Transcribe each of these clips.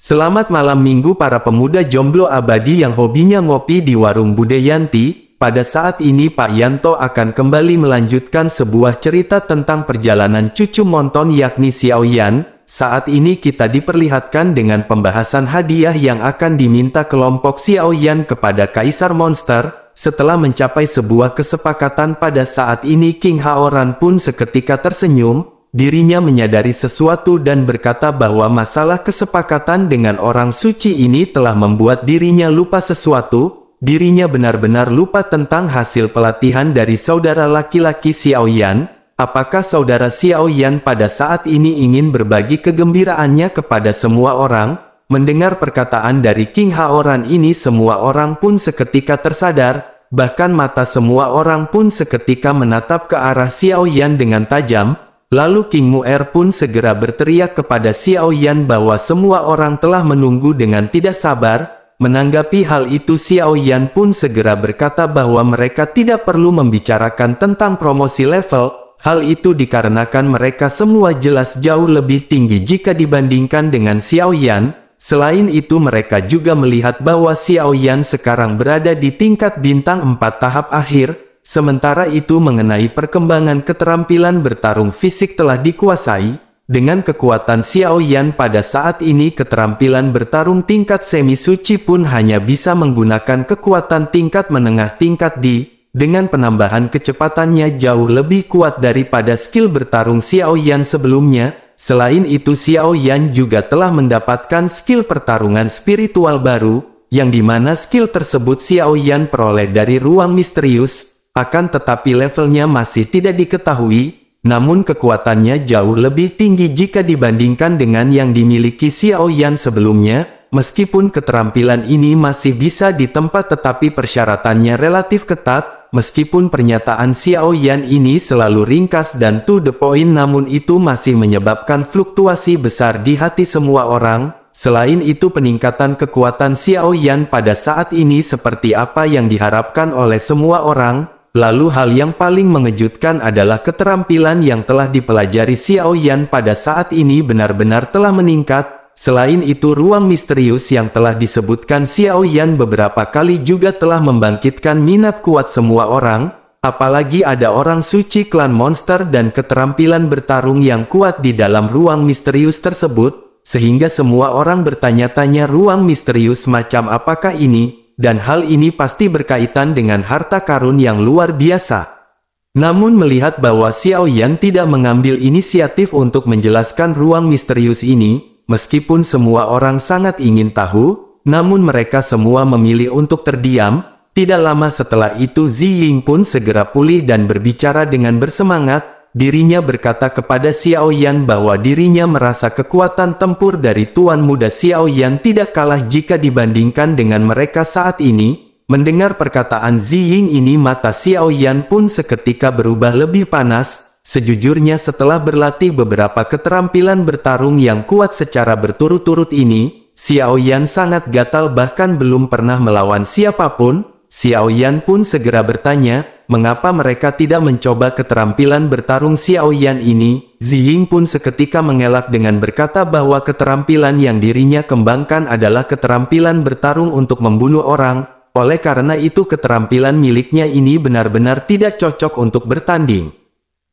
Selamat malam minggu para pemuda jomblo abadi yang hobinya ngopi di warung Bude Yanti. Pada saat ini Pak Yanto akan kembali melanjutkan sebuah cerita tentang perjalanan cucu Monton yakni Xiao Yan. Saat ini kita diperlihatkan dengan pembahasan hadiah yang akan diminta kelompok Xiao Yan kepada Kaisar Monster. Setelah mencapai sebuah kesepakatan pada saat ini King Haoran pun seketika tersenyum. Dirinya menyadari sesuatu dan berkata bahwa masalah kesepakatan dengan orang suci ini telah membuat dirinya lupa sesuatu. Dirinya benar-benar lupa tentang hasil pelatihan dari saudara laki-laki Xiao Yan. Apakah saudara Xiao Yan pada saat ini ingin berbagi kegembiraannya kepada semua orang? Mendengar perkataan dari King Haoran ini semua orang pun seketika tersadar. Bahkan mata semua orang pun seketika menatap ke arah Xiao Yan dengan tajam. Lalu King Mu'er pun segera berteriak kepada Xiao Yan bahwa semua orang telah menunggu dengan tidak sabar. Menanggapi hal itu Xiao Yan pun segera berkata bahwa mereka tidak perlu membicarakan tentang promosi level. Hal itu dikarenakan mereka semua jelas jauh lebih tinggi jika dibandingkan dengan Xiao Yan. Selain itu mereka juga melihat bahwa Xiao Yan sekarang berada di tingkat bintang 4 tahap akhir. Sementara itu mengenai perkembangan keterampilan bertarung fisik telah dikuasai. Dengan kekuatan Xiao Yan pada saat ini keterampilan bertarung tingkat semi suci pun hanya bisa menggunakan kekuatan tingkat menengah tingkat D. Dengan penambahan kecepatannya jauh lebih kuat daripada skill bertarung Xiao Yan sebelumnya. Selain itu Xiao Yan juga telah mendapatkan skill pertarungan spiritual baru, yang dimana skill tersebut Xiao Yan peroleh dari ruang misterius. Akan tetapi levelnya masih tidak diketahui, namun kekuatannya jauh lebih tinggi jika dibandingkan dengan yang dimiliki Xiao Yan sebelumnya. Meskipun keterampilan ini masih bisa ditempa tetapi persyaratannya relatif ketat. Meskipun pernyataan Xiao Yan ini selalu ringkas dan to the point namun itu masih menyebabkan fluktuasi besar di hati semua orang. Selain itu peningkatan kekuatan Xiao Yan pada saat ini seperti apa yang diharapkan oleh semua orang. Lalu hal yang paling mengejutkan adalah keterampilan yang telah dipelajari Xiao Yan pada saat ini benar-benar telah meningkat. Selain itu ruang misterius yang telah disebutkan Xiao Yan beberapa kali juga telah membangkitkan minat kuat semua orang. Apalagi ada orang suci klan monster dan keterampilan bertarung yang kuat di dalam ruang misterius tersebut. Sehingga semua orang bertanya-tanya ruang misterius macam apakah ini? Dan hal ini pasti berkaitan dengan harta karun yang luar biasa. Namun melihat bahwa Xiao Yan tidak mengambil inisiatif untuk menjelaskan ruang misterius ini, meskipun semua orang sangat ingin tahu, namun mereka semua memilih untuk terdiam. Tidak lama setelah itu Zi Ying pun segera pulih dan berbicara dengan bersemangat. Dirinya berkata kepada Xiao Yan bahwa dirinya merasa kekuatan tempur dari Tuan Muda Xiao Yan tidak kalah jika dibandingkan dengan mereka saat ini. Mendengar perkataan Zi Ying ini mata Xiao Yan pun seketika berubah lebih panas. Sejujurnya setelah berlatih beberapa keterampilan bertarung yang kuat secara berturut-turut ini, Xiao Yan sangat gatal bahkan belum pernah melawan siapapun. Xiao Yan pun segera bertanya, mengapa mereka tidak mencoba keterampilan bertarung Xiao Yan ini? Zi Ying pun seketika mengelak dengan berkata bahwa keterampilan yang dirinya kembangkan adalah keterampilan bertarung untuk membunuh orang. Oleh karena itu keterampilan miliknya ini benar-benar tidak cocok untuk bertanding.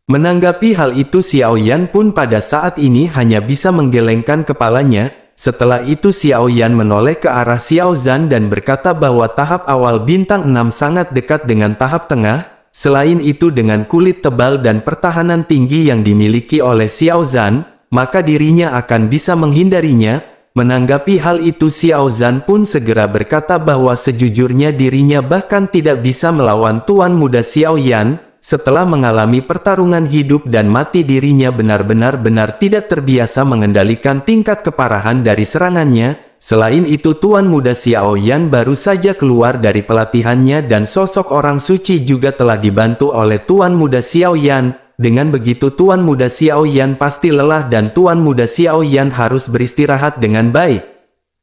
Menanggapi hal itu Xiao Yan pun pada saat ini hanya bisa menggelengkan kepalanya. Setelah itu Xiao Yan menoleh ke arah Xiao Zhan dan berkata bahwa tahap awal bintang 6 sangat dekat dengan tahap tengah. Selain itu dengan kulit tebal dan pertahanan tinggi yang dimiliki oleh Xiao Zhan, maka dirinya akan bisa menghindarinya. Menanggapi hal itu Xiao Zhan pun segera berkata bahwa sejujurnya dirinya bahkan tidak bisa melawan Tuan Muda Xiao Yan. Setelah mengalami pertarungan hidup dan mati dirinya benar-benar tidak terbiasa mengendalikan tingkat keparahan dari serangannya. Selain itu Tuan Muda Xiao Yan baru saja keluar dari pelatihannya dan sosok orang suci juga telah dibantu oleh Tuan Muda Xiao Yan. Dengan begitu Tuan Muda Xiao Yan pasti lelah dan Tuan Muda Xiao Yan harus beristirahat dengan baik.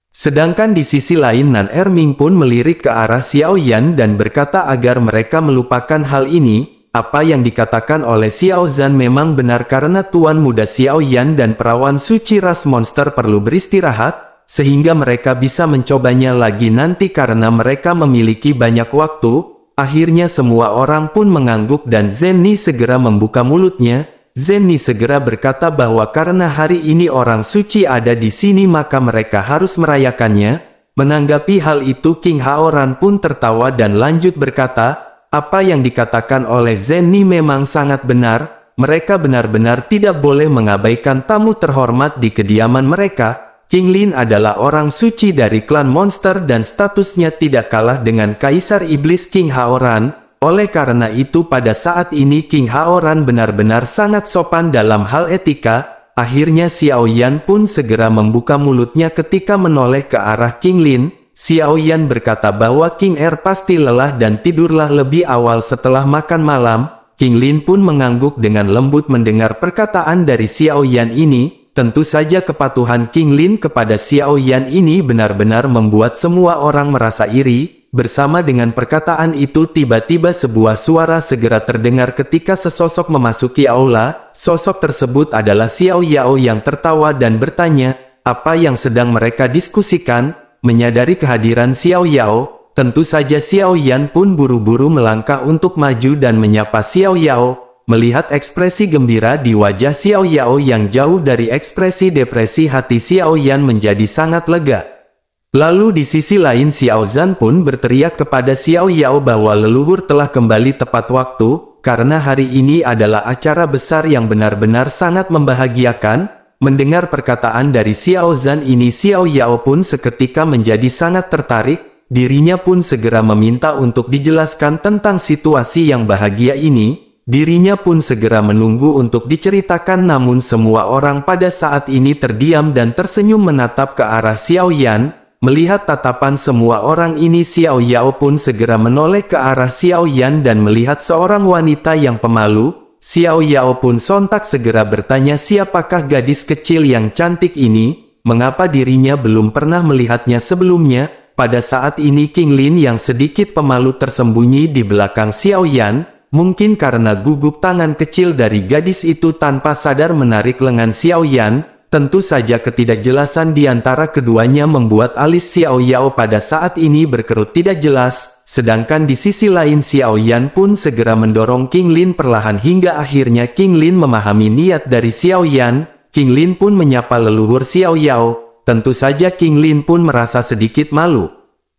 Sedangkan di sisi lain Nan Erming pun melirik ke arah Xiao Yan dan berkata agar mereka melupakan hal ini. Apa yang dikatakan oleh Xiao Zhan memang benar karena Tuan Muda Xiao Yan dan perawan suci ras monster perlu beristirahat. sehingga mereka bisa mencobanya lagi nanti karena mereka memiliki banyak waktu. Akhirnya semua orang pun mengangguk dan Zenny segera membuka mulutnya. Zenny segera berkata bahwa karena hari ini orang suci ada di sini maka mereka harus merayakannya. Menanggapi hal itu King Haoran pun tertawa dan lanjut berkata, apa yang dikatakan oleh Zenny memang sangat benar. Mereka benar-benar tidak boleh mengabaikan tamu terhormat di kediaman mereka. King Lin adalah orang suci dari klan monster dan statusnya tidak kalah dengan Kaisar Iblis King Haoran. Oleh karena itu pada saat ini King Haoran benar-benar sangat sopan dalam hal etika. Akhirnya Xiao Yan pun segera membuka mulutnya ketika menoleh ke arah King Lin. Xiao Yan berkata bahwa King Er pasti lelah dan tidurlah lebih awal setelah makan malam. King Lin pun mengangguk dengan lembut mendengar perkataan dari Xiao Yan ini. Tentu saja kepatuhan King Lin kepada Xiao Yan ini benar-benar membuat semua orang merasa iri. Bersama dengan perkataan itu tiba-tiba sebuah suara segera terdengar ketika sesosok memasuki aula. Sosok tersebut adalah Xiao Yao yang tertawa dan bertanya, apa yang sedang mereka diskusikan? Menyadari kehadiran Xiao Yao, tentu saja Xiao Yan pun buru-buru melangkah untuk maju dan menyapa Xiao Yao. Melihat ekspresi gembira di wajah Xiao Yao yang jauh dari ekspresi depresi, hati Xiao Yan menjadi sangat lega. Lalu di sisi lain Xiao Zhan pun berteriak kepada Xiao Yao bahwa leluhur telah kembali tepat waktu, karena hari ini adalah acara besar yang benar-benar sangat membahagiakan. Mendengar perkataan dari Xiao Zhan ini Xiao Yao pun seketika menjadi sangat tertarik, dirinya pun segera meminta untuk dijelaskan tentang situasi yang bahagia ini. Dirinya pun segera menunggu untuk diceritakan namun semua orang pada saat ini terdiam dan tersenyum menatap ke arah Xiao Yan. Melihat tatapan semua orang ini Xiao Yao pun segera menoleh ke arah Xiao Yan dan melihat seorang wanita yang pemalu. Xiao Yao pun sontak segera bertanya siapakah gadis kecil yang cantik ini, mengapa dirinya belum pernah melihatnya sebelumnya. Pada saat ini King Lin yang sedikit pemalu tersembunyi di belakang Xiao Yan. Mungkin karena gugup tangan kecil dari gadis itu tanpa sadar menarik lengan Xiao Yan, tentu saja ketidakjelasan di antara keduanya membuat alis Xiao Yao pada saat ini berkerut tidak jelas, sedangkan di sisi lain Xiao Yan pun segera mendorong King Lin perlahan hingga akhirnya King Lin memahami niat dari Xiao Yan. King Lin pun menyapa leluhur Xiao Yao, tentu saja King Lin pun merasa sedikit malu.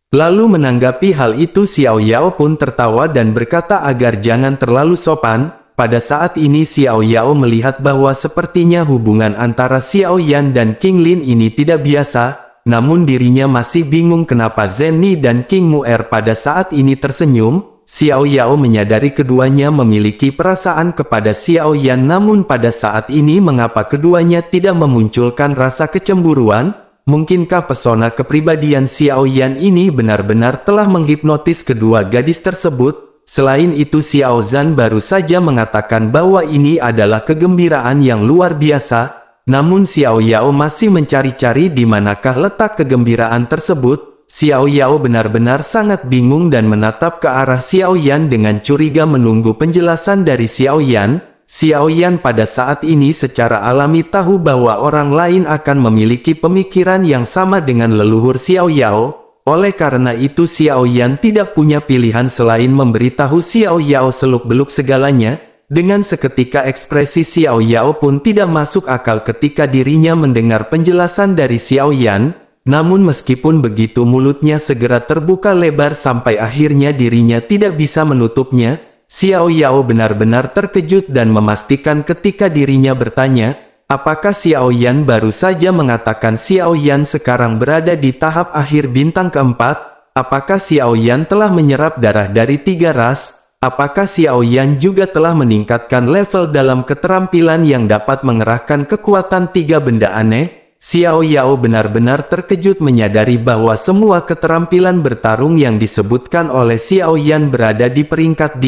Lalu menanggapi hal itu Xiao Yao pun tertawa dan berkata agar jangan terlalu sopan. Pada saat ini Xiao Yao melihat bahwa sepertinya hubungan antara Xiao Yan dan King Lin ini tidak biasa. Namun dirinya masih bingung kenapa Zenny dan King Mu'er pada saat ini tersenyum. Xiao Yao menyadari keduanya memiliki perasaan kepada Xiao Yan namun pada saat ini mengapa keduanya tidak memunculkan rasa kecemburuan? Mungkinkah pesona kepribadian Xiao Yan ini benar-benar telah menghipnotis kedua gadis tersebut? Selain itu Xiao Zhan baru saja mengatakan bahwa ini adalah kegembiraan yang luar biasa. Namun Xiao Yao masih mencari-cari di manakah letak kegembiraan tersebut. Xiao Yao benar-benar sangat bingung dan menatap ke arah Xiao Yan dengan curiga menunggu penjelasan dari Xiao Yan. Xiao Yan pada saat ini secara alami tahu bahwa orang lain akan memiliki pemikiran yang sama dengan leluhur Xiao Yao. Oleh karena itu Xiao Yan tidak punya pilihan selain memberitahu Xiao Yao seluk-beluk segalanya. Dengan seketika ekspresi Xiao Yao pun tidak masuk akal ketika dirinya mendengar penjelasan dari Xiao Yan. Namun meskipun begitu mulutnya segera terbuka lebar sampai akhirnya dirinya tidak bisa menutupnya. Xiao Yao benar-benar terkejut dan memastikan ketika dirinya bertanya, apakah Xiao Yan baru saja mengatakan Xiao Yan sekarang berada di tahap akhir bintang keempat? Apakah Xiao Yan telah menyerap darah dari 3 ras? Apakah Xiao Yan juga telah meningkatkan level dalam keterampilan yang dapat mengerahkan kekuatan 3 benda aneh? Xiao Yao benar-benar terkejut menyadari bahwa semua keterampilan bertarung yang disebutkan oleh Xiao Yan berada di peringkat D.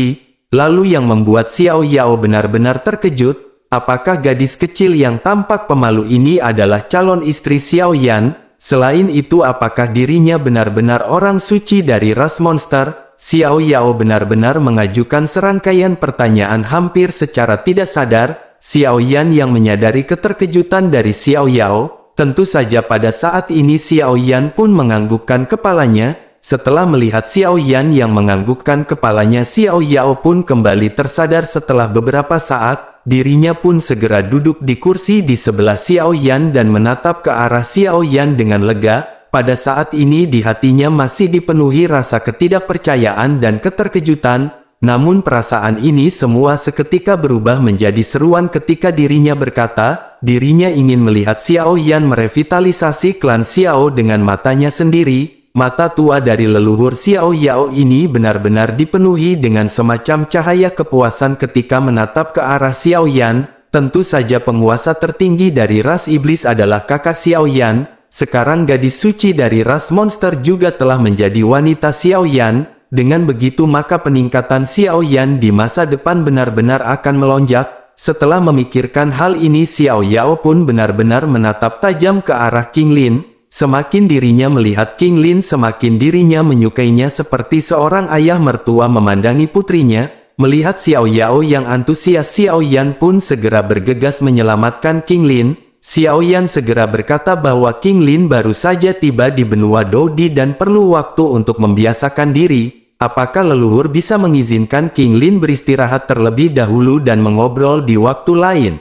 Lalu yang membuat Xiao Yao benar-benar terkejut, apakah gadis kecil yang tampak pemalu ini adalah calon istri Xiao Yan? Selain itu apakah dirinya benar-benar orang suci dari ras monster? Xiao Yao benar-benar mengajukan serangkaian pertanyaan hampir secara tidak sadar. Xiao Yan yang menyadari keterkejutan dari Xiao Yao, Tentu saja pada saat ini Xiao Yan pun menganggukkan kepalanya. Setelah melihat Xiao Yan yang menganggukkan kepalanya, Xiao Yao pun kembali tersadar. Setelah beberapa saat, dirinya pun segera duduk di kursi di sebelah Xiao Yan dan menatap ke arah Xiao Yan dengan lega. Pada saat ini di hatinya masih dipenuhi rasa ketidakpercayaan dan keterkejutan, namun perasaan ini semua seketika berubah menjadi seruan ketika dirinya berkata, dirinya ingin melihat Xiao Yan merevitalisasi klan Xiao dengan matanya sendiri. Mata tua dari leluhur Xiao Yao ini benar-benar dipenuhi dengan semacam cahaya kepuasan ketika menatap ke arah Xiao Yan. Tentu saja penguasa tertinggi dari ras iblis adalah kakak Xiao Yan. Sekarang gadis suci dari ras monster juga telah menjadi wanita Xiao Yan. Dengan begitu maka peningkatan Xiao Yan di masa depan benar-benar akan melonjak. Setelah memikirkan hal ini, Xiao Yao pun benar-benar menatap tajam ke arah King Lin. Semakin dirinya melihat King Lin, semakin dirinya menyukainya seperti seorang ayah mertua memandangi putrinya. Melihat Xiao Yao yang antusias, Xiao Yan pun segera bergegas menyelamatkan King Lin. Xiao Yan segera berkata bahwa King Lin baru saja tiba di benua Dodi dan perlu waktu untuk membiasakan diri. Apakah leluhur bisa mengizinkan King Lin beristirahat terlebih dahulu dan mengobrol di waktu lain?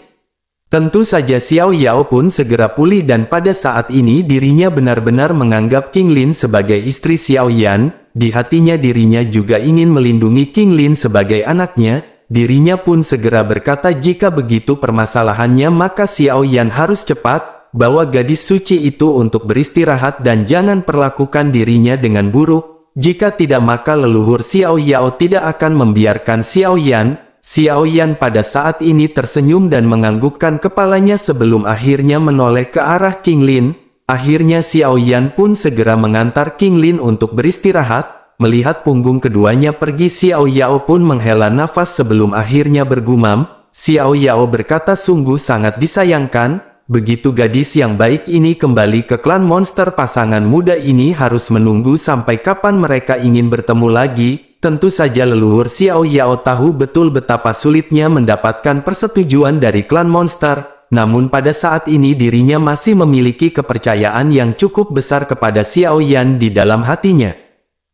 Tentu saja Xiao Yao pun segera pulih dan pada saat ini dirinya benar-benar menganggap King Lin sebagai istri Xiao Yan. Di hatinya dirinya juga ingin melindungi King Lin sebagai anaknya. Dirinya pun segera berkata, jika begitu permasalahannya maka Xiao Yan harus cepat bawa gadis suci itu untuk beristirahat dan jangan perlakukan dirinya dengan buruk. Jika tidak maka leluhur Xiao Yao tidak akan membiarkan Xiao Yan. Xiao Yan pada saat ini tersenyum dan menganggukkan kepalanya sebelum akhirnya menoleh ke arah King Lin. Akhirnya Xiao Yan pun segera mengantar King Lin untuk beristirahat. Melihat punggung keduanya pergi, Xiao Yao pun menghela nafas sebelum akhirnya bergumam. Xiao Yao berkata, sungguh sangat disayangkan. Begitu gadis yang baik ini kembali ke klan monster, pasangan muda ini harus menunggu sampai kapan mereka ingin bertemu lagi. Tentu saja leluhur Xiao Yao tahu betul betapa sulitnya mendapatkan persetujuan dari klan monster. Namun pada saat ini dirinya masih memiliki kepercayaan yang cukup besar kepada Xiao Yan di dalam hatinya.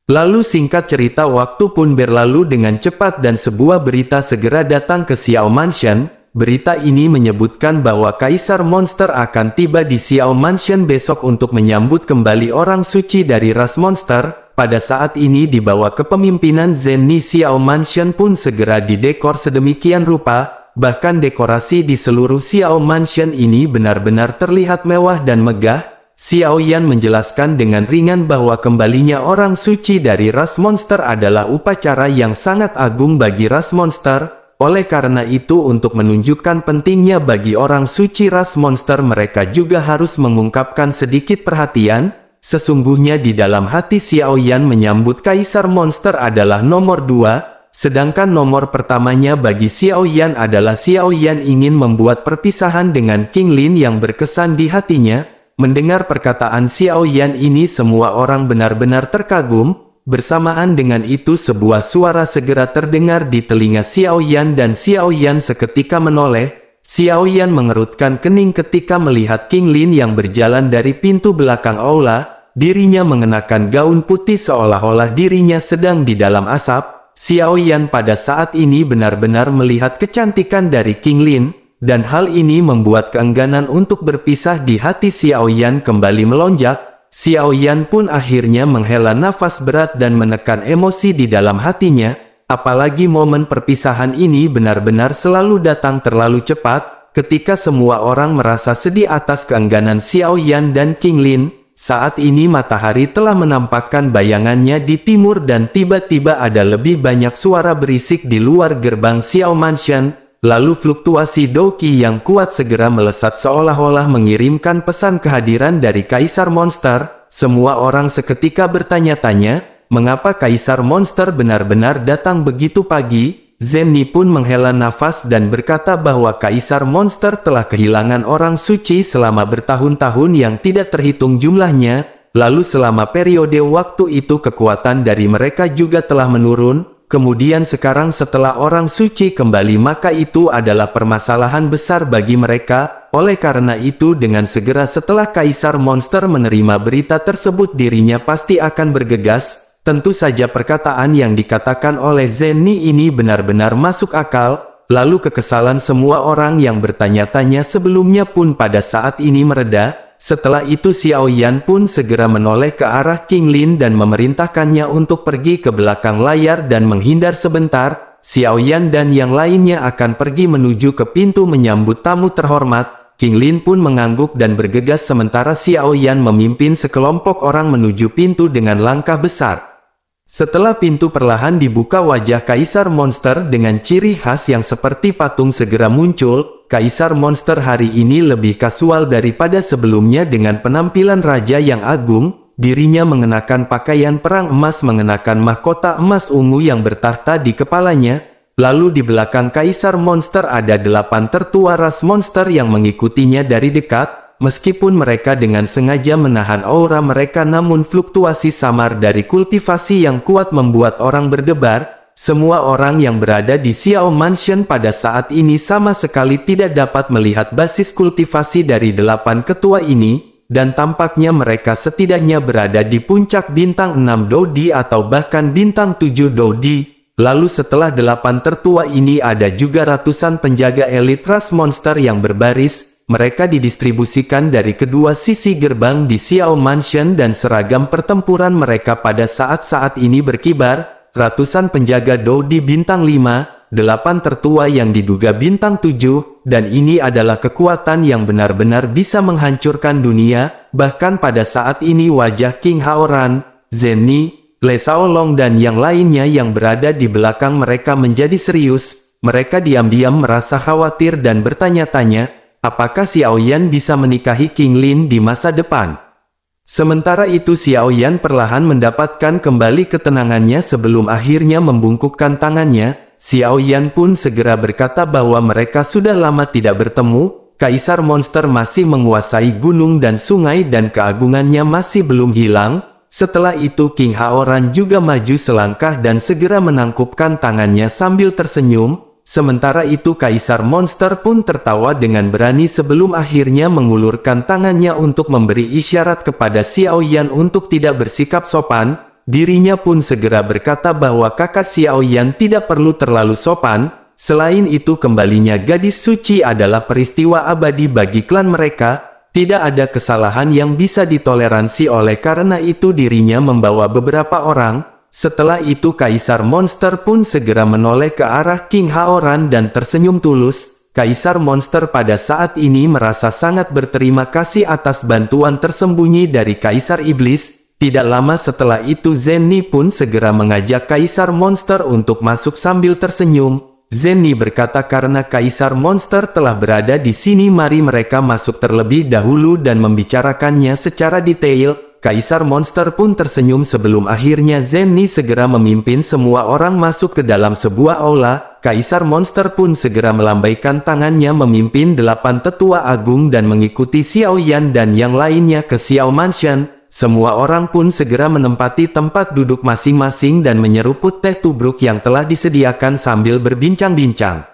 Lalu singkat cerita, waktu pun berlalu dengan cepat dan sebuah berita segera datang ke Xiao Mansion. Berita ini menyebutkan bahwa Kaisar Monster akan tiba di Xiao Mansion besok untuk menyambut kembali orang suci dari ras monster. Pada saat ini di bawah kepemimpinan Zen Ni, Xiao Mansion pun segera didekor sedemikian rupa. Bahkan dekorasi di seluruh Xiao Mansion ini benar-benar terlihat mewah dan megah. Xiao Yan menjelaskan dengan ringan bahwa kembalinya orang suci dari ras monster adalah upacara yang sangat agung bagi ras monster. Oleh karena itu, untuk menunjukkan pentingnya bagi orang suci ras monster, mereka juga harus mengungkapkan sedikit perhatian. Sesungguhnya di dalam hati Xiao Yan menyambut Kaisar Monster adalah nomor 2, sedangkan nomor pertamanya bagi Xiao Yan adalah Xiao Yan ingin membuat perpisahan dengan King Lin yang berkesan di hatinya. Mendengar perkataan Xiao Yan ini semua orang benar-benar terkagum. Bersamaan dengan itu sebuah suara segera terdengar di telinga Xiao Yan dan Xiao Yan seketika menoleh. Xiao Yan mengerutkan kening ketika melihat King Lin yang berjalan dari pintu belakang aula. Dirinya mengenakan gaun putih seolah-olah dirinya sedang di dalam asap. Xiao Yan pada saat ini benar-benar melihat kecantikan dari King Lin, dan hal ini membuat keengganan untuk berpisah di hati Xiao Yan kembali melonjak. Xiao Yan pun akhirnya menghela nafas berat dan menekan emosi di dalam hatinya. Apalagi momen perpisahan ini benar-benar selalu datang terlalu cepat, ketika semua orang merasa sedih atas keengganan Xiao Yan dan King Lin. Saat ini matahari telah menampakkan bayangannya di timur dan tiba-tiba ada lebih banyak suara berisik di luar gerbang Xiao Mansion. Lalu fluktuasi Doqi yang kuat segera melesat seolah-olah mengirimkan pesan kehadiran dari Kaisar Monster. Semua orang seketika bertanya-tanya, mengapa Kaisar Monster benar-benar datang begitu pagi? Zen Ni pun menghela nafas dan berkata bahwa Kaisar Monster telah kehilangan orang suci selama bertahun-tahun yang tidak terhitung jumlahnya. Lalu selama periode waktu itu kekuatan dari mereka juga telah menurun. kemudian sekarang setelah orang suci kembali maka itu adalah permasalahan besar bagi mereka. Oleh karena itu dengan segera setelah Kaisar Monster menerima berita tersebut dirinya pasti akan bergegas. Tentu saja perkataan yang dikatakan oleh Zenny ini benar-benar masuk akal. Lalu kekesalan semua orang yang bertanya-tanya sebelumnya pun pada saat ini mereda. Setelah itu Xiao Yan pun segera menoleh ke arah King Lin dan memerintahkannya untuk pergi ke belakang layar dan menghindar sebentar. Xiao Yan dan yang lainnya akan pergi menuju ke pintu menyambut tamu terhormat. King Lin pun mengangguk dan bergegas sementara Xiao Yan memimpin sekelompok orang menuju pintu dengan langkah besar. Setelah pintu perlahan dibuka wajah Kaisar Monster dengan ciri khas yang seperti patung segera muncul. Kaisar Monster hari ini lebih kasual daripada sebelumnya dengan penampilan raja yang agung. Dirinya mengenakan pakaian perang emas mengenakan mahkota emas ungu yang bertahta di kepalanya. Lalu di belakang Kaisar Monster ada 8 tertua ras monster yang mengikutinya dari dekat. Meskipun mereka dengan sengaja menahan aura mereka namun fluktuasi samar dari kultivasi yang kuat membuat orang berdebar. Semua orang yang berada di Xiao Mansion pada saat ini sama sekali tidak dapat melihat basis kultivasi dari 8 ketua ini. Dan tampaknya mereka setidaknya berada di puncak bintang 6 Dodi atau bahkan bintang 7 Dodi. Lalu setelah 8 tertua ini ada juga ratusan penjaga elit ras monster yang berbaris. Mereka didistribusikan dari kedua sisi gerbang di Xiao Mansion dan seragam pertempuran mereka pada saat-saat ini berkibar. Ratusan penjaga Dodi bintang 5, 8 tertua yang diduga bintang 7, dan ini adalah kekuatan yang benar-benar bisa menghancurkan dunia. Bahkan pada saat ini wajah King Haoran, Zenny, Le Shaolong dan yang lainnya yang berada di belakang mereka menjadi serius. Mereka diam-diam merasa khawatir dan bertanya-tanya, apakah Xiao Yan bisa menikahi King Lin di masa depan? Sementara itu Xiao Yan perlahan mendapatkan kembali ketenangannya sebelum akhirnya membungkukkan tangannya. Xiao Yan pun segera berkata bahwa mereka sudah lama tidak bertemu. Kaisar Monster masih menguasai gunung dan sungai dan keagungannya masih belum hilang. Setelah itu King Haoran juga maju selangkah dan segera menangkupkan tangannya sambil tersenyum. Sementara itu Kaisar Monster pun tertawa dengan berani sebelum akhirnya mengulurkan tangannya untuk memberi isyarat kepada Xiao Yan untuk tidak bersikap sopan. Dirinya pun segera berkata bahwa kakak Xiao Yan tidak perlu terlalu sopan. Selain itu kembalinya gadis suci adalah peristiwa abadi bagi klan mereka. Tidak ada kesalahan yang bisa ditoleransi oleh karena itu dirinya membawa beberapa orang. Setelah itu Kaisar Monster pun segera menoleh ke arah King Haoran dan tersenyum tulus. Kaisar Monster pada saat ini merasa sangat berterima kasih atas bantuan tersembunyi dari Kaisar Iblis. Tidak lama setelah itu Zenny pun segera mengajak Kaisar Monster untuk masuk sambil tersenyum. Zenny berkata karena Kaisar Monster telah berada di sini mari mereka masuk terlebih dahulu dan membicarakannya secara detail. Kaisar Monster pun tersenyum sebelum akhirnya Zenny segera memimpin semua orang masuk ke dalam sebuah aula. Kaisar Monster pun segera melambaikan tangannya memimpin 8 tetua agung dan mengikuti Xiao Yan dan yang lainnya ke Xiao Mansion. Semua orang pun segera menempati tempat duduk masing-masing dan menyeruput teh tubruk yang telah disediakan sambil berbincang-bincang.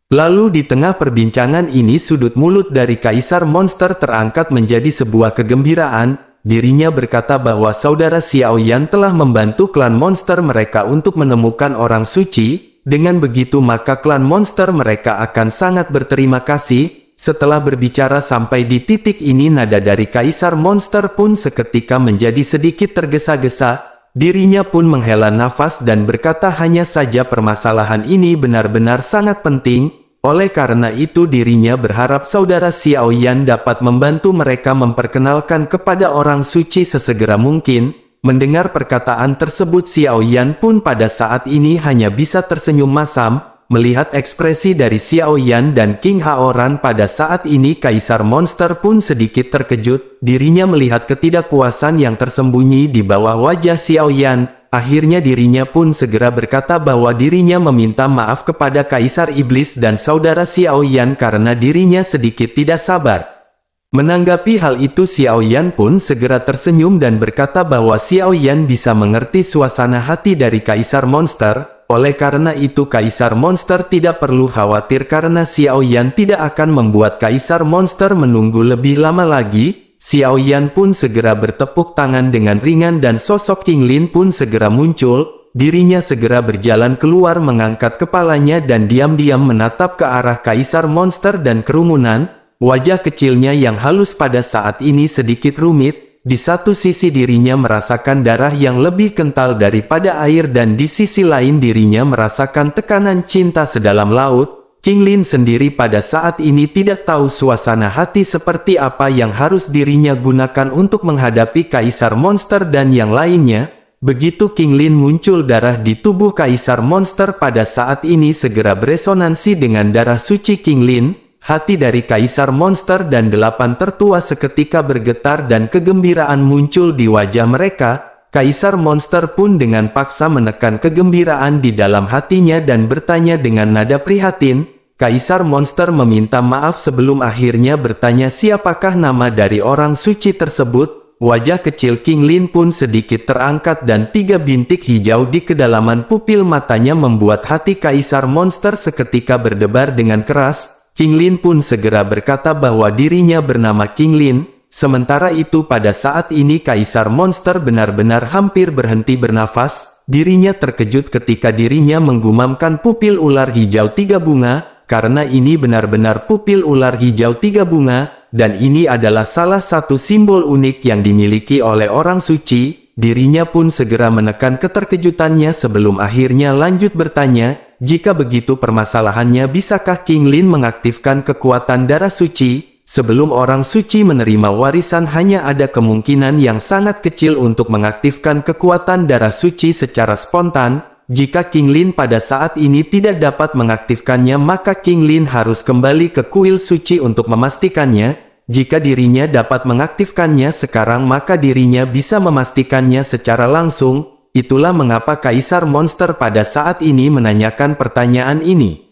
Lalu di tengah perbincangan ini sudut mulut dari Kaisar Monster terangkat menjadi sebuah kegembiraan. Dirinya berkata bahwa saudara Xiao Yan telah membantu klan monster mereka untuk menemukan orang suci. Dengan begitu maka klan monster mereka akan sangat berterima kasih. Setelah berbicara sampai di titik ini nada dari Kaisar Monster pun seketika menjadi sedikit tergesa-gesa. Dirinya pun menghela nafas dan berkata hanya saja permasalahan ini benar-benar sangat penting. Oleh karena itu dirinya berharap saudara Xiao Yan dapat membantu mereka memperkenalkan kepada orang suci sesegera mungkin. Mendengar perkataan tersebut Xiao Yan pun pada saat ini hanya bisa tersenyum masam. Melihat ekspresi dari Xiao Yan dan King Haoran pada saat ini Kaisar Monster pun sedikit terkejut. Dirinya melihat ketidakpuasan yang tersembunyi di bawah wajah Xiao Yan. Akhirnya dirinya pun segera berkata bahwa dirinya meminta maaf kepada Kaisar Iblis dan saudara Xiao Yan karena dirinya sedikit tidak sabar. Menanggapi hal itu Xiao Yan pun segera tersenyum dan berkata bahwa Xiao Yan bisa mengerti suasana hati dari Kaisar Monster. Oleh karena itu Kaisar Monster tidak perlu khawatir karena Xiao Yan tidak akan membuat Kaisar Monster menunggu lebih lama lagi. Xiao Yan pun segera bertepuk tangan dengan ringan dan sosok King Lin pun segera muncul. Dirinya segera berjalan keluar mengangkat kepalanya dan diam-diam menatap ke arah Kaisar Monster dan kerumunan. Wajah kecilnya yang halus pada saat ini sedikit rumit. Di satu sisi dirinya merasakan darah yang lebih kental daripada air dan di sisi lain dirinya merasakan tekanan cinta sedalam laut. King Lin sendiri pada saat ini tidak tahu suasana hati seperti apa yang harus dirinya gunakan untuk menghadapi Kaisar Monster dan yang lainnya. Begitu King Lin muncul, darah di tubuh Kaisar Monster pada saat ini segera beresonansi dengan darah suci King Lin. Hati dari Kaisar Monster dan 8 tertua seketika bergetar dan kegembiraan muncul di wajah mereka. Kaisar Monster pun dengan paksa menekan kegembiraan di dalam hatinya dan bertanya dengan nada prihatin. Kaisar Monster meminta maaf sebelum akhirnya bertanya siapakah nama dari orang suci tersebut. Wajah kecil King Lin pun sedikit terangkat dan 3 bintik hijau di kedalaman pupil matanya membuat hati Kaisar Monster seketika berdebar dengan keras. King Lin pun segera berkata bahwa dirinya bernama King Lin. Sementara itu pada saat ini Kaisar Monster benar-benar hampir berhenti bernafas. Dirinya terkejut ketika dirinya menggumamkan pupil ular hijau 3 bunga. Karena ini benar-benar pupil ular hijau 3 bunga. Dan ini adalah salah satu simbol unik yang dimiliki oleh orang suci. Dirinya pun segera menekan keterkejutannya sebelum akhirnya lanjut bertanya, jika begitu permasalahannya bisakah King Lin mengaktifkan kekuatan darah suci? Sebelum orang suci menerima warisan hanya ada kemungkinan yang sangat kecil untuk mengaktifkan kekuatan darah suci secara spontan. Jika King Lin pada saat ini tidak dapat mengaktifkannya maka King Lin harus kembali ke kuil suci untuk memastikannya. Jika dirinya dapat mengaktifkannya sekarang maka dirinya bisa memastikannya secara langsung. Itulah mengapa Kaisar Monster pada saat ini menanyakan pertanyaan ini.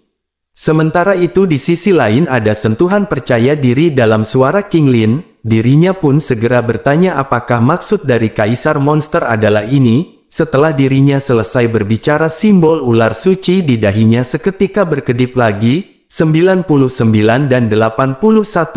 Sementara itu di sisi lain ada sentuhan percaya diri dalam suara King Lin. Dirinya pun segera bertanya apakah maksud dari Kaisar Monster adalah ini. Setelah dirinya selesai berbicara simbol ular suci di dahinya seketika berkedip lagi. 99 dan 81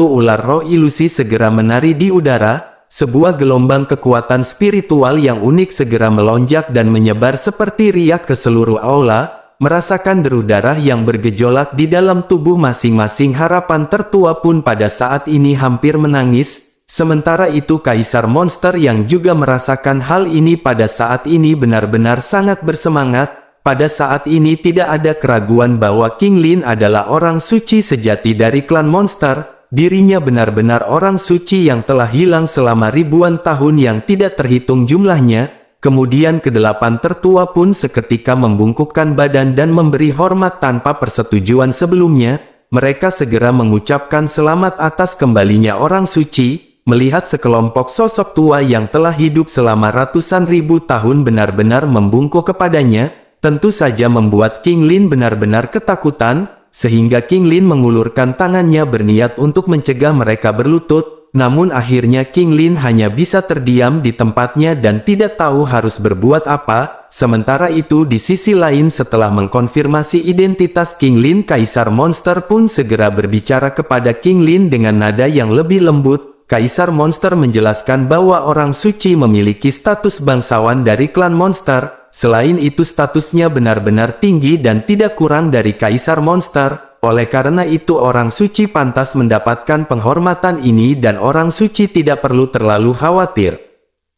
ular roh ilusi segera menari di udara. Sebuah gelombang kekuatan spiritual yang unik segera melonjak dan menyebar seperti riak ke seluruh aula. Merasakan deru darah yang bergejolak di dalam tubuh masing-masing, harapan tertua pun pada saat ini hampir menangis. Sementara itu Kaisar Monster yang juga merasakan hal ini pada saat ini benar-benar sangat bersemangat. Pada saat ini tidak ada keraguan bahwa King Lin adalah orang suci sejati dari klan Monster. Dirinya benar-benar orang suci yang telah hilang selama ribuan tahun yang tidak terhitung jumlahnya. Kemudian ke-8 tertua pun seketika membungkukkan badan dan memberi hormat tanpa persetujuan sebelumnya. Mereka segera mengucapkan selamat atas kembalinya orang suci. Melihat sekelompok sosok tua yang telah hidup selama ratusan ribu tahun benar-benar membungkuk kepadanya, tentu saja membuat King Lin benar-benar ketakutan, sehingga King Lin mengulurkan tangannya berniat untuk mencegah mereka berlutut, namun akhirnya King Lin hanya bisa terdiam di tempatnya dan tidak tahu harus berbuat apa. Sementara itu di sisi lain setelah mengkonfirmasi identitas King Lin, Kaisar Monster pun segera berbicara kepada King Lin dengan nada yang lebih lembut. Kaisar Monster menjelaskan bahwa orang suci memiliki status bangsawan dari klan Monster. Selain itu statusnya benar-benar tinggi dan tidak kurang dari Kaisar Monster. Oleh karena itu orang suci pantas mendapatkan penghormatan ini dan orang suci tidak perlu terlalu khawatir.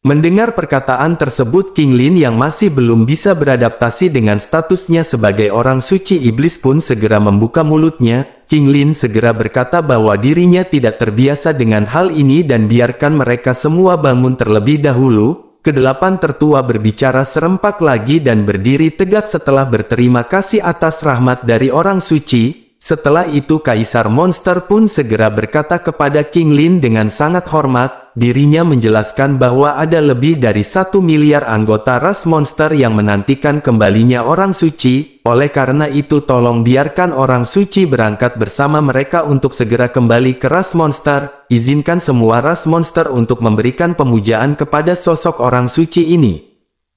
Mendengar perkataan tersebut, King Lin yang masih belum bisa beradaptasi dengan statusnya sebagai orang suci iblis pun segera membuka mulutnya. King Lin segera berkata bahwa dirinya tidak terbiasa dengan hal ini dan biarkan mereka semua bangun terlebih dahulu. Ke-8 tertua berbicara serempak lagi dan berdiri tegak setelah berterima kasih atas rahmat dari orang suci. Setelah itu Kaisar Monster pun segera berkata kepada King Lin dengan sangat hormat. Dirinya menjelaskan bahwa ada lebih dari 1 miliar anggota ras monster yang menantikan kembalinya orang suci. Oleh karena itu tolong biarkan orang suci berangkat bersama mereka untuk segera kembali ke ras monster. Izinkan semua ras monster untuk memberikan pemujaan kepada sosok orang suci ini.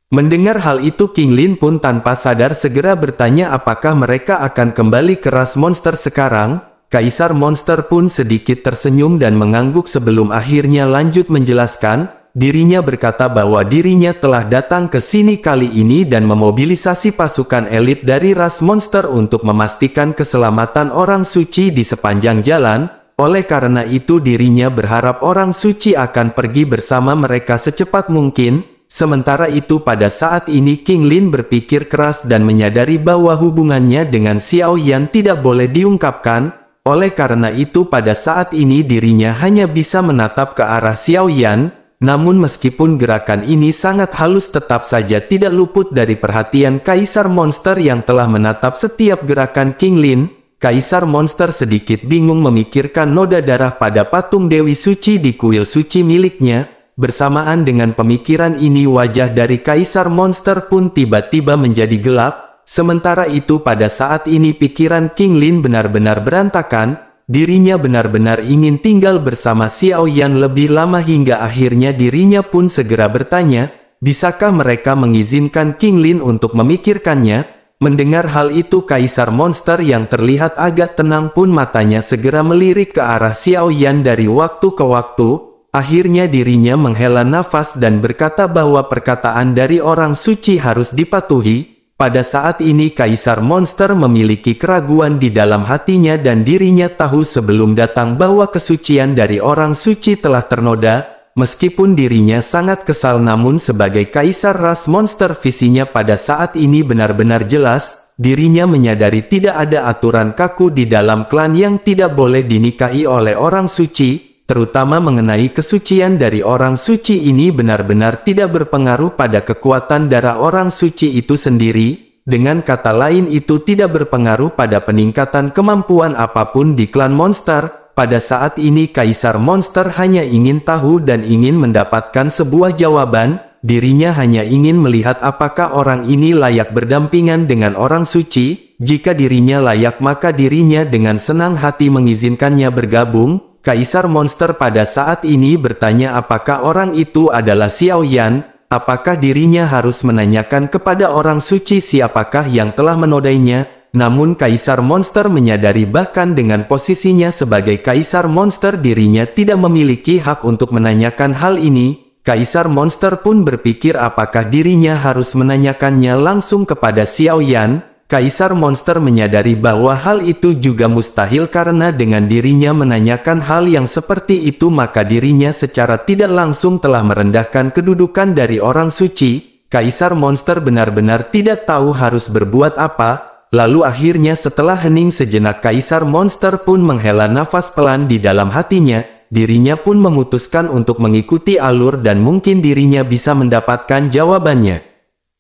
Mendengar hal itu King Lin pun tanpa sadar segera bertanya apakah mereka akan kembali ke ras monster sekarang. Kaisar monster pun sedikit tersenyum dan mengangguk sebelum akhirnya lanjut menjelaskan. Dirinya berkata bahwa dirinya telah datang ke sini kali ini dan memobilisasi pasukan elit dari ras monster untuk memastikan keselamatan orang suci di sepanjang jalan. Oleh karena itu dirinya berharap orang suci akan pergi bersama mereka secepat mungkin. Sementara itu pada saat ini King Lin berpikir keras dan menyadari bahwa hubungannya dengan Xiao Yan tidak boleh diungkapkan. Oleh karena itu pada saat ini dirinya hanya bisa menatap ke arah Xiao Yan. Namun meskipun gerakan ini sangat halus tetap saja tidak luput dari perhatian Kaisar Monster yang telah menatap setiap gerakan King Lin. Kaisar Monster sedikit bingung memikirkan noda darah pada patung Dewi Suci di kuil suci miliknya. Bersamaan dengan pemikiran ini wajah dari Kaisar Monster pun tiba-tiba menjadi gelap. Sementara itu pada saat ini pikiran King Lin benar-benar berantakan. Dirinya benar-benar ingin tinggal bersama Xiao Yan lebih lama hingga akhirnya dirinya pun segera bertanya, bisakah mereka mengizinkan King Lin untuk memikirkannya? Mendengar hal itu Kaisar Monster yang terlihat agak tenang pun matanya segera melirik ke arah Xiao Yan dari waktu ke waktu. Akhirnya dirinya menghela nafas dan berkata bahwa perkataan dari orang suci harus dipatuhi. Pada saat ini Kaisar Monster memiliki keraguan di dalam hatinya dan dirinya tahu sebelum datang bahwa kesucian dari orang suci telah ternoda. Meskipun dirinya sangat kesal namun sebagai Kaisar ras monster visinya pada saat ini benar-benar jelas. Dirinya menyadari tidak ada aturan kaku di dalam klan yang tidak boleh dinikahi oleh orang suci. Terutama mengenai kesucian dari orang suci ini benar-benar tidak berpengaruh pada kekuatan darah orang suci itu sendiri. Dengan kata lain itu tidak berpengaruh pada peningkatan kemampuan apapun di klan monster. Pada saat ini Kaisar Monster hanya ingin tahu dan ingin mendapatkan sebuah jawaban. Dirinya hanya ingin melihat apakah orang ini layak berdampingan dengan orang suci. Jika dirinya layak maka dirinya dengan senang hati mengizinkannya bergabung. Kaisar Monster pada saat ini bertanya apakah orang itu adalah Xiao Yan. Apakah dirinya harus menanyakan kepada orang suci siapakah yang telah menodainya? Namun Kaisar Monster menyadari bahkan dengan posisinya sebagai Kaisar Monster dirinya tidak memiliki hak untuk menanyakan hal ini. Kaisar Monster pun berpikir apakah dirinya harus menanyakannya langsung kepada Xiao Yan. Kaisar Monster menyadari bahwa hal itu juga mustahil karena dengan dirinya menanyakan hal yang seperti itu maka dirinya secara tidak langsung telah merendahkan kedudukan dari orang suci. Kaisar Monster benar-benar tidak tahu harus berbuat apa. Lalu akhirnya setelah hening sejenak Kaisar Monster pun menghela nafas pelan di dalam hatinya. Dirinya pun memutuskan untuk mengikuti alur dan mungkin dirinya bisa mendapatkan jawabannya.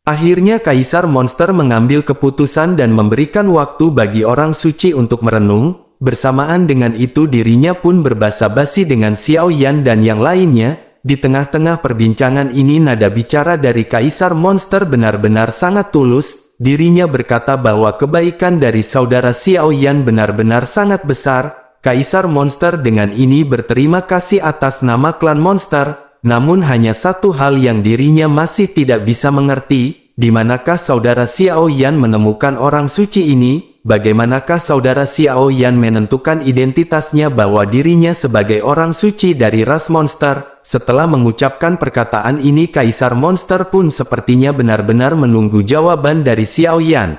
Akhirnya Kaisar Monster mengambil keputusan dan memberikan waktu bagi orang suci untuk merenung. Bersamaan dengan itu dirinya pun berbasa-basi dengan Xiao Yan dan yang lainnya. Di tengah-tengah perbincangan ini nada bicara dari Kaisar Monster benar-benar sangat tulus. Dirinya berkata bahwa kebaikan dari saudara Xiao Yan benar-benar sangat besar. Kaisar Monster dengan ini berterima kasih atas nama klan Monster. Namun hanya satu hal yang dirinya masih tidak bisa mengerti, di manakah saudara Xiao Yan menemukan orang suci ini? Bagaimanakah saudara Xiao Yan menentukan identitasnya bahwa dirinya sebagai orang suci dari ras monster? Setelah mengucapkan perkataan ini Kaisar Monster pun sepertinya benar-benar menunggu jawaban dari Xiao Yan.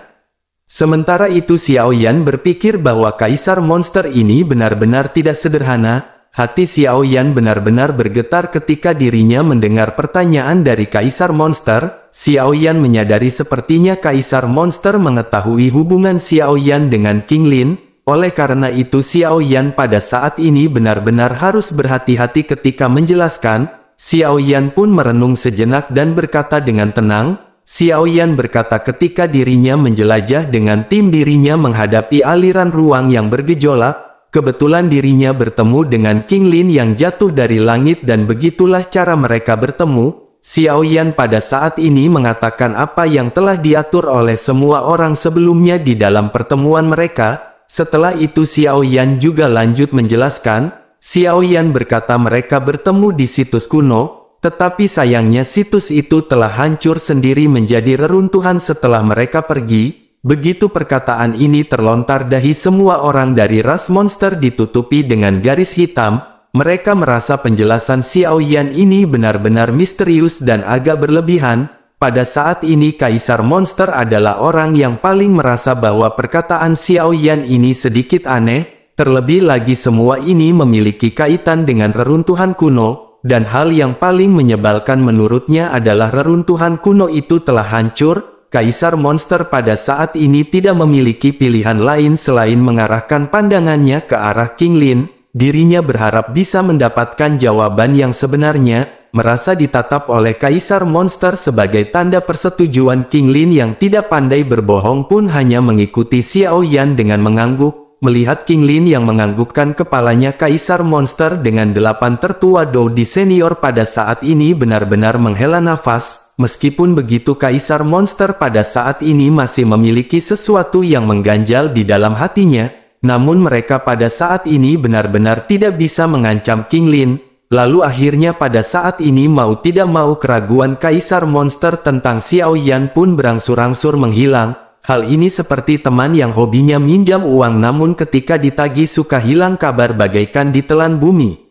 Sementara itu Xiao Yan berpikir bahwa Kaisar Monster ini benar-benar tidak sederhana. Hati Xiao Yan benar-benar bergetar ketika dirinya mendengar pertanyaan dari Kaisar Monster. Xiao Yan menyadari sepertinya Kaisar Monster mengetahui hubungan Xiao Yan dengan King Lin. Oleh karena itu Xiao Yan pada saat ini benar-benar harus berhati-hati ketika menjelaskan. Xiao Yan pun merenung sejenak dan berkata dengan tenang. Xiao Yan berkata ketika dirinya menjelajah dengan tim dirinya menghadapi aliran ruang yang bergejolak. Kebetulan dirinya bertemu dengan King Lin yang jatuh dari langit dan begitulah cara mereka bertemu. Xiao Yan pada saat ini mengatakan apa yang telah diatur oleh semua orang sebelumnya di dalam pertemuan mereka. Setelah itu Xiao Yan juga lanjut menjelaskan. Xiao Yan berkata mereka bertemu di situs kuno. tetapi sayangnya situs itu telah hancur sendiri menjadi reruntuhan setelah mereka pergi. Begitu perkataan ini terlontar dahi semua orang dari ras monster ditutupi dengan garis hitam, mereka merasa penjelasan Xiao Yan ini benar-benar misterius dan agak berlebihan. Pada saat ini Kaisar Monster adalah orang yang paling merasa bahwa perkataan Xiao Yan ini sedikit aneh, terlebih lagi semua ini memiliki kaitan dengan reruntuhan kuno, dan hal yang paling menyebalkan menurutnya adalah reruntuhan kuno itu telah hancur. Kaisar Monster pada saat ini tidak memiliki pilihan lain selain mengarahkan pandangannya ke arah King Lin. Dirinya berharap bisa mendapatkan jawaban yang sebenarnya, merasa ditatap oleh Kaisar Monster sebagai tanda persetujuan. King Lin yang tidak pandai berbohong pun hanya mengikuti Xiao Yan dengan mengangguk. Melihat King Lin yang menganggukkan kepalanya, Kaisar Monster dengan 8 tertua Dodi senior pada saat ini benar-benar menghela nafas. Meskipun begitu, Kaisar Monster pada saat ini masih memiliki sesuatu yang mengganjal di dalam hatinya. Namun mereka pada saat ini benar-benar tidak bisa mengancam King Lin. Lalu akhirnya pada saat ini mau tidak mau keraguan Kaisar Monster tentang Xiao Yan pun berangsur-angsur menghilang. Hal ini seperti teman yang hobinya minjam uang namun ketika ditagih suka hilang kabar bagaikan ditelan bumi.